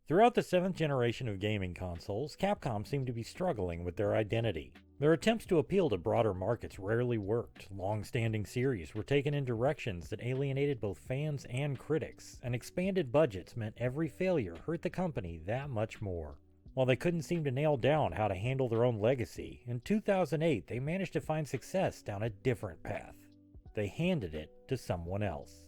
Throughout the 7th generation of gaming consoles, Capcom seemed to be struggling with their identity. Their attempts to appeal to broader markets rarely worked. Long-standing series were taken in directions that alienated both fans and critics, and expanded budgets meant every failure hurt the company that much more. While they couldn't seem to nail down how to handle their own legacy, in 2008 they managed to find success down a different path. They handed it to someone else.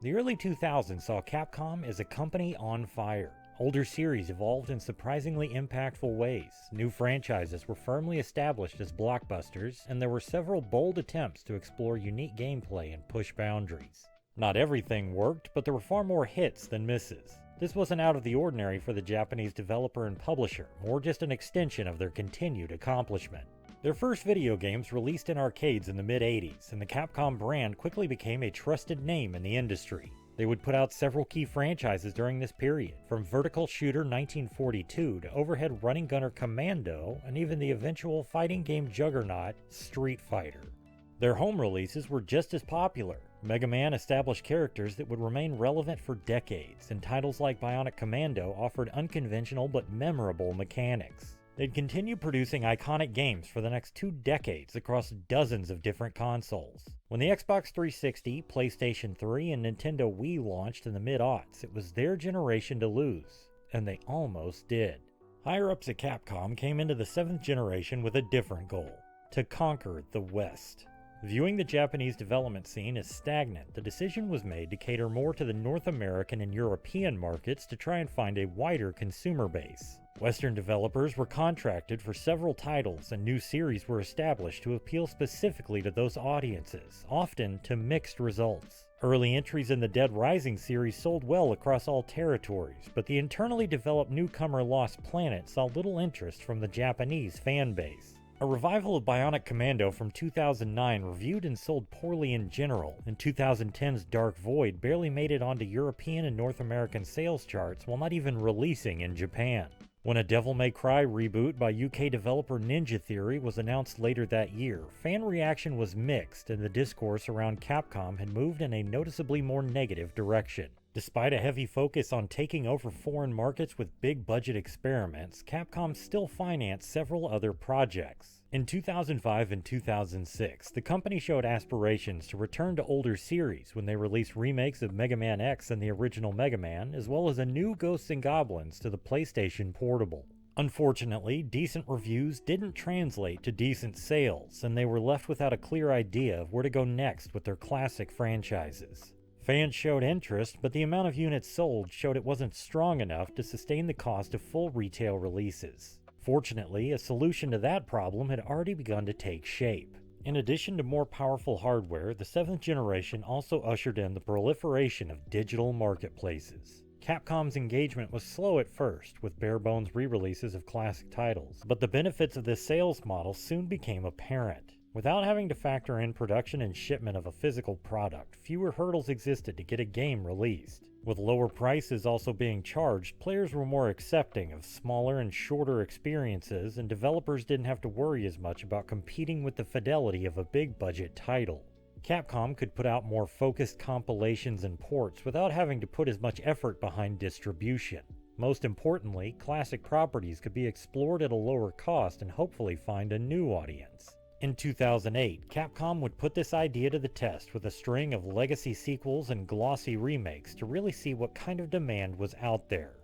The early 2000s saw Capcom as a company on fire. Older series evolved in surprisingly impactful ways, new franchises were firmly established as blockbusters, and there were several bold attempts to explore unique gameplay and push boundaries. Not everything worked, but there were far more hits than misses. This wasn't out of the ordinary for the Japanese developer and publisher, more just an extension of their continued accomplishment. Their first video games released in arcades in the mid-80s, and the Capcom brand quickly became a trusted name in the industry. They would put out several key franchises during this period, from Vertical Shooter 1942 to Overhead Running Gunner Commando, and even the eventual fighting game juggernaut Street Fighter. Their home releases were just as popular. Mega Man established characters that would remain relevant for decades, and titles like Bionic Commando offered unconventional but memorable mechanics. They'd continue producing iconic games for the next 2 decades across dozens of different consoles. When the Xbox 360, PlayStation 3, and Nintendo Wii launched in the mid-aughts, it was their generation to lose, and they almost did. Higher-ups at Capcom came into the 7th generation with a different goal: to conquer the West. Viewing the Japanese development scene as stagnant, the decision was made to cater more to the North American and European markets to try and find a wider consumer base. Western developers were contracted for several titles, and new series were established to appeal specifically to those audiences, often to mixed results. Early entries in the Dead Rising series sold well across all territories, but the internally developed newcomer Lost Planet saw little interest from the Japanese fan base. A revival of Bionic Commando from 2009 reviewed and sold poorly in general, and 2010's Dark Void barely made it onto European and North American sales charts while not even releasing in Japan. When a Devil May Cry reboot by UK developer Ninja Theory was announced later that year, fan reaction was mixed, and the discourse around Capcom had moved in a noticeably more negative direction. Despite a heavy focus on taking over foreign markets with big-budget experiments, Capcom still financed several other projects. In 2005 and 2006, the company showed aspirations to return to older series when they released remakes of Mega Man X and the original Mega Man, as well as a new Ghosts and Goblins to the PlayStation Portable. Unfortunately, decent reviews didn't translate to decent sales, and they were left without a clear idea of where to go next with their classic franchises. Fans showed interest, but the amount of units sold showed it wasn't strong enough to sustain the cost of full retail releases. Fortunately, a solution to that problem had already begun to take shape. In addition to more powerful hardware, the 7th generation also ushered in the proliferation of digital marketplaces. Capcom's engagement was slow at first, with bare-bones re-releases of classic titles, but the benefits of this sales model soon became apparent. Without having to factor in production and shipment of a physical product, fewer hurdles existed to get a game released. With lower prices also being charged, players were more accepting of smaller and shorter experiences, and developers didn't have to worry as much about competing with the fidelity of a big-budget title. Capcom could put out more focused compilations and ports without having to put as much effort behind distribution. Most importantly, classic properties could be explored at a lower cost and hopefully find a new audience. In 2008, Capcom would put this idea to the test with a string of legacy sequels and glossy remakes to really see what kind of demand was out there.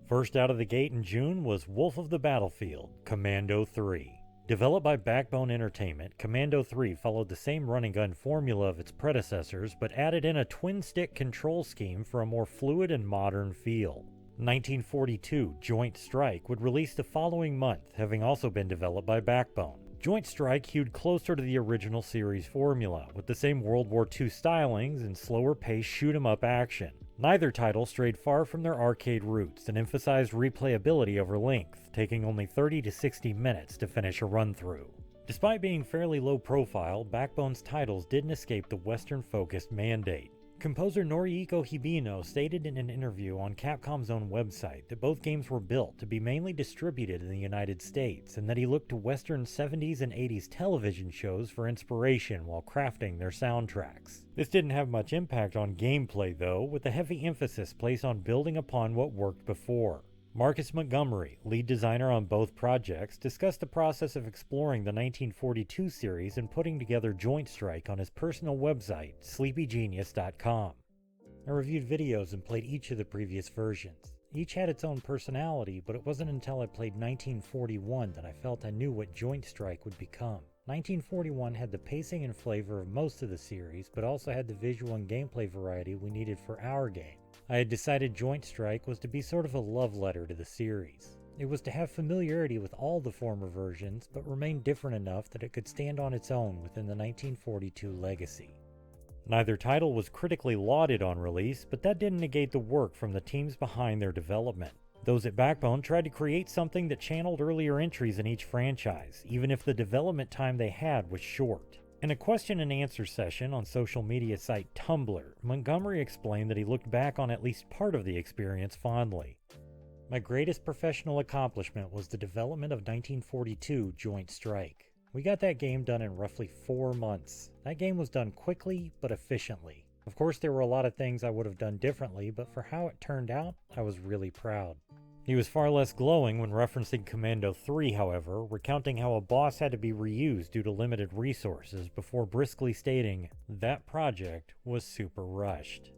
First out of the gate in June was Wolf of the Battlefield, Commando 3. Developed by Backbone Entertainment, Commando 3 followed the same run-and-gun formula of its predecessors, but added in a twin-stick control scheme for a more fluid and modern feel. 1942 Joint Strike would release the following month, having also been developed by Backbone. Joint Strike hewed closer to the original series formula, with the same World War II stylings and slower-paced shoot-'em-up action. Neither title strayed far from their arcade roots and emphasized replayability over length, taking only 30 to 60 minutes to finish a run-through. Despite being fairly low-profile, Backbone's titles didn't escape the Western-focused mandate. Composer Norihiko Hibino stated in an interview on Capcom's own website that both games were built to be mainly distributed in the United States, and that he looked to Western 70s and 80s television shows for inspiration while crafting their soundtracks. This didn't have much impact on gameplay though, with a heavy emphasis placed on building upon what worked before. Marcus Montgomery, lead designer on both projects, discussed the process of exploring the 1942 series and putting together Joint Strike on his personal website, sleepygenius.com. I reviewed videos and played each of the previous versions. Each had its own personality, but it wasn't until I played 1941 that I felt I knew what Joint Strike would become. 1941 had the pacing and flavor of most of the series, but also had the visual and gameplay variety we needed for our game. I had decided Joint Strike was to be sort of a love letter to the series. It was to have familiarity with all the former versions, but remain different enough that it could stand on its own within the 1942 legacy. Neither title was critically lauded on release, but that didn't negate the work from the teams behind their development. Those at Backbone tried to create something that channeled earlier entries in each franchise, even if the development time they had was short. In a question and answer session on social media site Tumblr, Montgomery explained that he looked back on at least part of the experience fondly. My greatest professional accomplishment was the development of 1942 Joint Strike. We got that game done in roughly 4 months. That game was done quickly but efficiently. Of course, there were a lot of things I would have done differently, but for how it turned out, I was really proud. He was far less glowing when referencing Commando 3, however, recounting how a boss had to be reused due to limited resources before briskly stating that project was super rushed.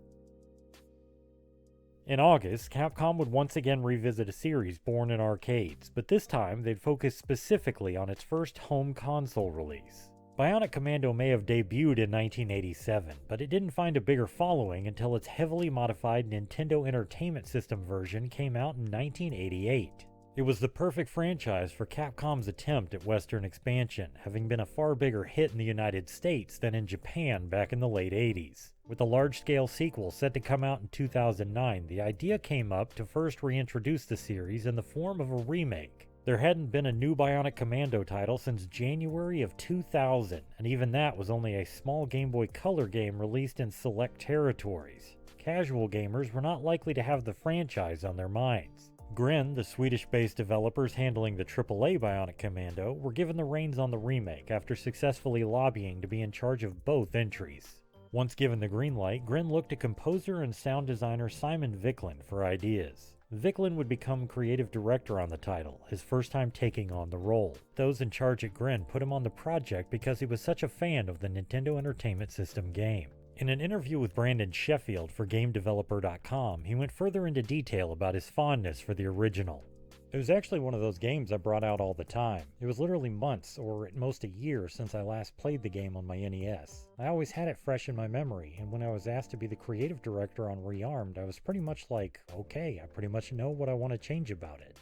In August, Capcom would once again revisit a series born in arcades, but this time they'd focus specifically on its first home console release. Bionic Commando may have debuted in 1987, but it didn't find a bigger following until its heavily modified Nintendo Entertainment System version came out in 1988. It was the perfect franchise for Capcom's attempt at Western expansion, having been a far bigger hit in the United States than in Japan back in the late 80s. With a large-scale sequel set to come out in 2009, the idea came up to first reintroduce the series in the form of a remake. There hadn't been a new Bionic Commando title since January of 2000, and even that was only a small Game Boy Color game released in select territories. Casual gamers were not likely to have the franchise on their minds. Grin, the Swedish-based developers handling the AAA Bionic Commando, were given the reins on the remake after successfully lobbying to be in charge of both entries. Once given the green light, Grin looked to composer and sound designer Simon Viklund for ideas. Viklund would become creative director on the title, his first time taking on the role. Those in charge at Grin put him on the project because he was such a fan of the Nintendo Entertainment System game. In an interview with Brandon Sheffield for GameDeveloper.com, he went further into detail about his fondness for the original. It was actually one of those games I brought out all the time. It was literally months, or at most a year, since I last played the game on my NES. I always had it fresh in my memory, and when I was asked to be the creative director on Rearmed, I was pretty much like, okay, I pretty much know what I want to change about it.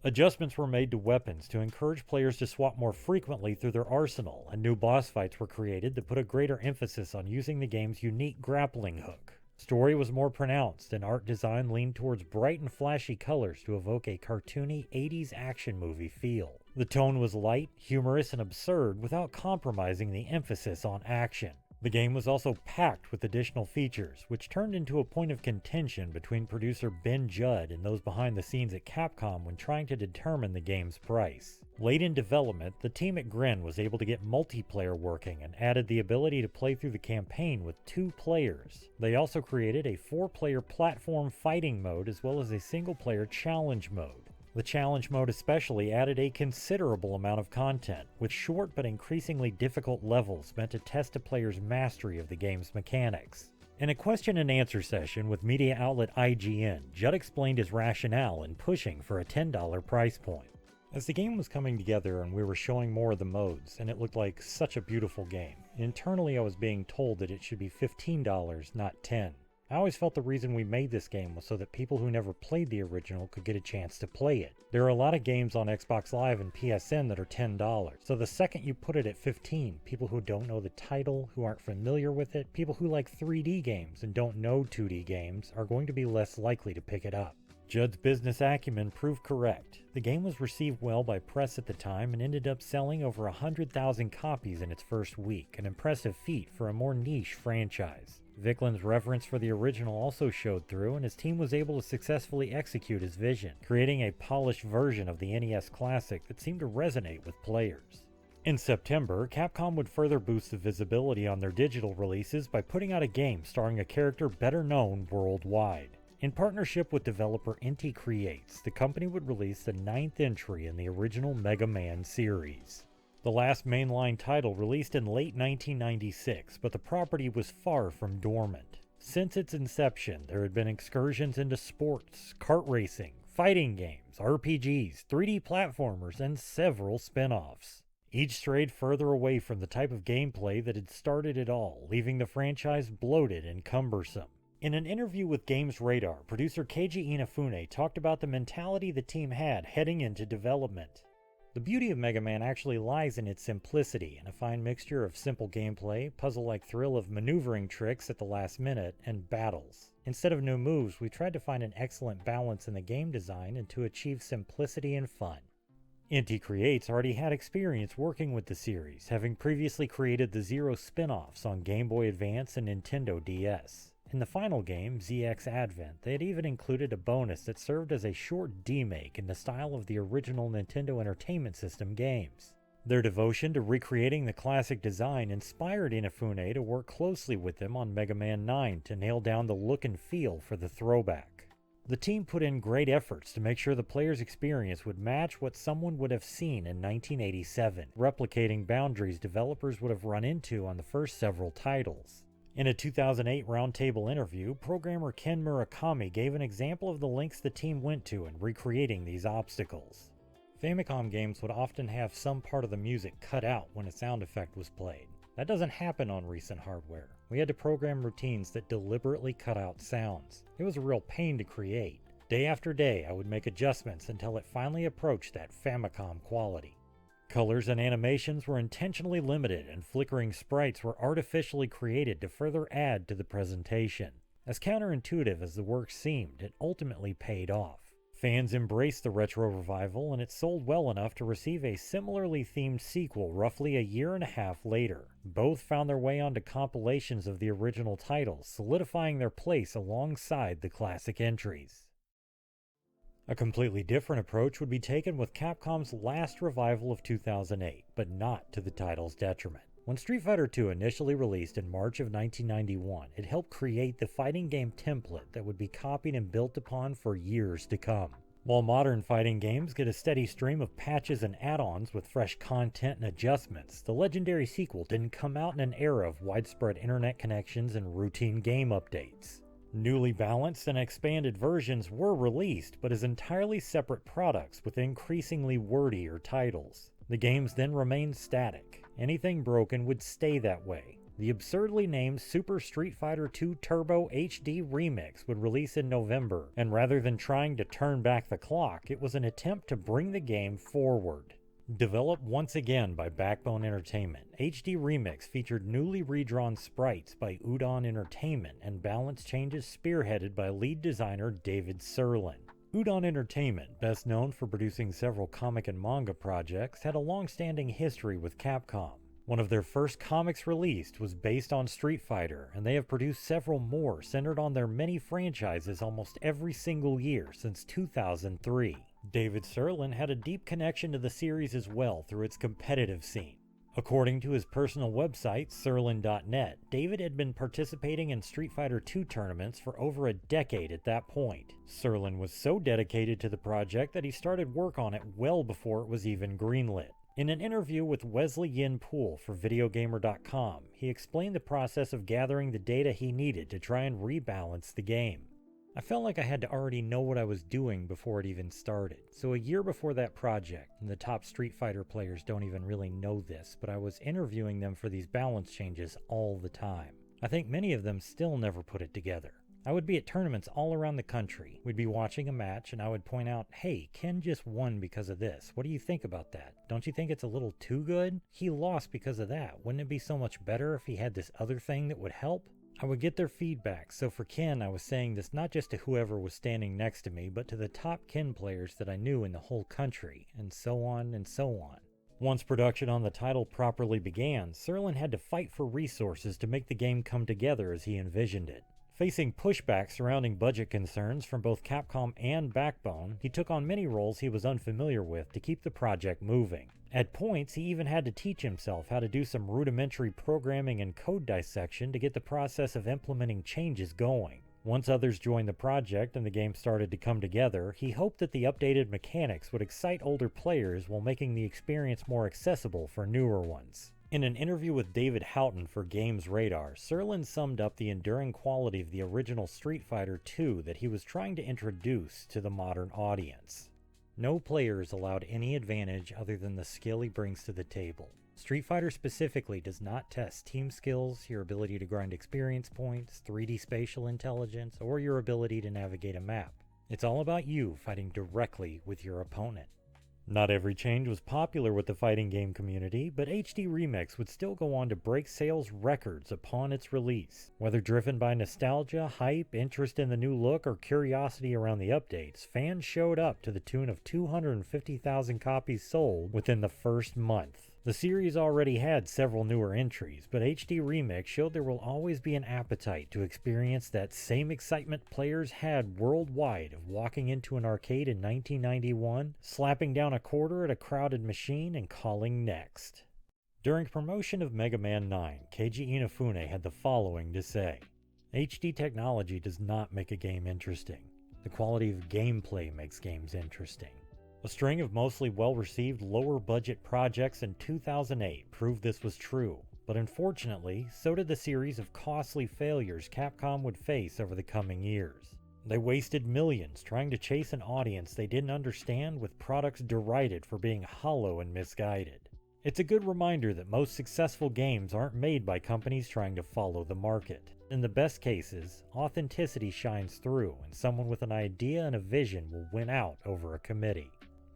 Adjustments were made to weapons to encourage players to swap more frequently through their arsenal, and new boss fights were created that put a greater emphasis on using the game's unique grappling hook. Story was more pronounced, and art design leaned towards bright and flashy colors to evoke a cartoony 80s action movie feel. The tone was light, humorous, and absurd without compromising the emphasis on action. The game was also packed with additional features, which turned into a point of contention between producer Ben Judd and those behind the scenes at Capcom when trying to determine the game's price. Late in development, the team at Grin was able to get multiplayer working and added the ability to play through the campaign with 2 players. They also created a 4-player platform fighting mode as well as a single-player challenge mode. The challenge mode especially added a considerable amount of content, with short but increasingly difficult levels meant to test a player's mastery of the game's mechanics. In a question and answer session with media outlet IGN, Judd explained his rationale in pushing for a $10 price point. As the game was coming together and we were showing more of the modes, and it looked like such a beautiful game, internally I was being told that it should be $15, not $10. I always felt the reason we made this game was so that people who never played the original could get a chance to play it. There are a lot of games on Xbox Live and PSN that are $10, so the second you put it at $15, people who don't know the title, who aren't familiar with it, people who like 3D games and don't know 2D games are going to be less likely to pick it up. Judd's business acumen proved correct. The game was received well by press at the time and ended up selling over 100,000 copies in its first week, an impressive feat for a more niche franchise. Viklin's reverence for the original also showed through, and his team was able to successfully execute his vision, creating a polished version of the NES Classic that seemed to resonate with players. In September, Capcom would further boost the visibility on their digital releases by putting out a game starring a character better known worldwide. In partnership with developer Inti Creates, the company would release the 9th entry in the original Mega Man series. The last mainline title released in late 1996, but the property was far from dormant. Since its inception, there had been excursions into sports, kart racing, fighting games, RPGs, 3D platformers, and several spin-offs. Each strayed further away from the type of gameplay that had started it all, leaving the franchise bloated and cumbersome. In an interview with Games Radar, producer Keiji Inafune talked about the mentality the team had heading into development. The beauty of Mega Man actually lies in its simplicity, and a fine mixture of simple gameplay, puzzle-like thrill of maneuvering tricks at the last minute, and battles. Instead of new moves, we tried to find an excellent balance in the game design and to achieve simplicity and fun. Inti Creates already had experience working with the series, having previously created the Zero spin-offs on Game Boy Advance and Nintendo DS. In the final game, ZX Advent, they had even included a bonus that served as a short demake in the style of the original Nintendo Entertainment System games. Their devotion to recreating the classic design inspired Inafune to work closely with them on Mega Man 9 to nail down the look and feel for the throwback. The team put in great efforts to make sure the player's experience would match what someone would have seen in 1987, replicating boundaries developers would have run into on the first several titles. In a 2008 roundtable interview, programmer Ken Murakami gave an example of the lengths the team went to in recreating these obstacles. Famicom games would often have some part of the music cut out when a sound effect was played. That doesn't happen on recent hardware. We had to program routines that deliberately cut out sounds. It was a real pain to create. Day after day, I would make adjustments until it finally approached that Famicom quality. Colors and animations were intentionally limited, and flickering sprites were artificially created to further add to the presentation. As counterintuitive as the work seemed, it ultimately paid off. Fans embraced the retro revival, and it sold well enough to receive a similarly themed sequel roughly a year and a half later. Both found their way onto compilations of the original titles, solidifying their place alongside the classic entries. A completely different approach would be taken with Capcom's last revival of 2008, but not to the title's detriment. When Street Fighter II initially released in March of 1991, it helped create the fighting game template that would be copied and built upon for years to come. While modern fighting games get a steady stream of patches and add-ons with fresh content and adjustments, the legendary sequel didn't come out in an era of widespread internet connections and routine game updates. Newly balanced and expanded versions were released, but as entirely separate products with increasingly wordier titles. The games then remained static. Anything broken would stay that way. The absurdly named Super Street Fighter II Turbo HD Remix would release in November, and rather than trying to turn back the clock, it was an attempt to bring the game forward. Developed once again by Backbone Entertainment, HD Remix featured newly redrawn sprites by Udon Entertainment and balance changes spearheaded by lead designer David Sirlin. Udon Entertainment, best known for producing several comic and manga projects, had a long-standing history with Capcom. One of their first comics released was based on Street Fighter, and they have produced several more centered on their many franchises almost every single year since 2003. David Sirlin had a deep connection to the series as well through its competitive scene. According to his personal website, Sirlin.net, David had been participating in Street Fighter II tournaments for over a decade at that point. Sirlin was so dedicated to the project that he started work on it well before it was even greenlit. In an interview with Wesley Yin Poole for Videogamer.com, he explained the process of gathering the data he needed to try and rebalance the game. I felt like I had to already know what I was doing before it even started. So a year before that project, and the top Street Fighter players don't even really know this, but I was interviewing them for these balance changes all the time. I think many of them still never put it together. I would be at tournaments all around the country. We'd be watching a match and I would point out, hey, Ken just won because of this. What do you think about that? Don't you think it's a little too good? He lost because of that. Wouldn't it be so much better if he had this other thing that would help? I would get their feedback, so for Ken I was saying this not just to whoever was standing next to me, but to the top Ken players that I knew in the whole country, and so on and so on. Once production on the title properly began, Serlin had to fight for resources to make the game come together as he envisioned it. Facing pushback surrounding budget concerns from both Capcom and Backbone, he took on many roles he was unfamiliar with to keep the project moving. At points, he even had to teach himself how to do some rudimentary programming and code dissection to get the process of implementing changes going. Once others joined the project and the game started to come together, he hoped that the updated mechanics would excite older players while making the experience more accessible for newer ones. In an interview with David Houghton for Games Radar, Serlin summed up the enduring quality of the original Street Fighter II that he was trying to introduce to the modern audience. No player is allowed any advantage other than the skill he brings to the table. Street Fighter specifically does not test team skills, your ability to grind experience points, 3D spatial intelligence, or your ability to navigate a map. It's all about you fighting directly with your opponent. Not every change was popular with the fighting game community, but HD Remix would still go on to break sales records upon its release. Whether driven by nostalgia, hype, interest in the new look, or curiosity around the updates, fans showed up to the tune of 250,000 copies sold within the first month. The series already had several newer entries, but HD Remix showed there will always be an appetite to experience that same excitement players had worldwide of walking into an arcade in 1991, slapping down a quarter at a crowded machine, and calling next. During promotion of Mega Man 9, Keiji Inafune had the following to say: HD technology does not make a game interesting. The quality of gameplay makes games interesting. A string of mostly well-received lower-budget projects in 2008 proved this was true, but unfortunately, so did the series of costly failures Capcom would face over the coming years. They wasted millions trying to chase an audience they didn't understand with products derided for being hollow and misguided. It's a good reminder that most successful games aren't made by companies trying to follow the market. In the best cases, authenticity shines through, and someone with an idea and a vision will win out over a committee.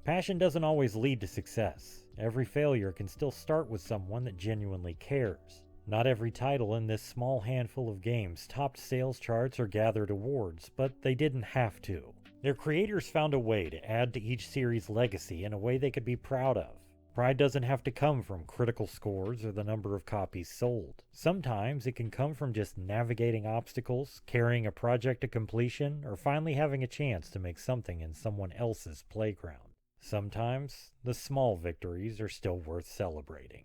Passion doesn't always lead to success. Every failure can still start with someone that genuinely cares. Not every title in this small handful of games topped sales charts or gathered awards, but they didn't have to. Their creators found a way to add to each series' legacy in a way they could be proud of. Pride doesn't have to come from critical scores or the number of copies sold. Sometimes it can come from just navigating obstacles, carrying a project to completion, or finally having a chance to make something in someone else's playground. Sometimes, the small victories are still worth celebrating.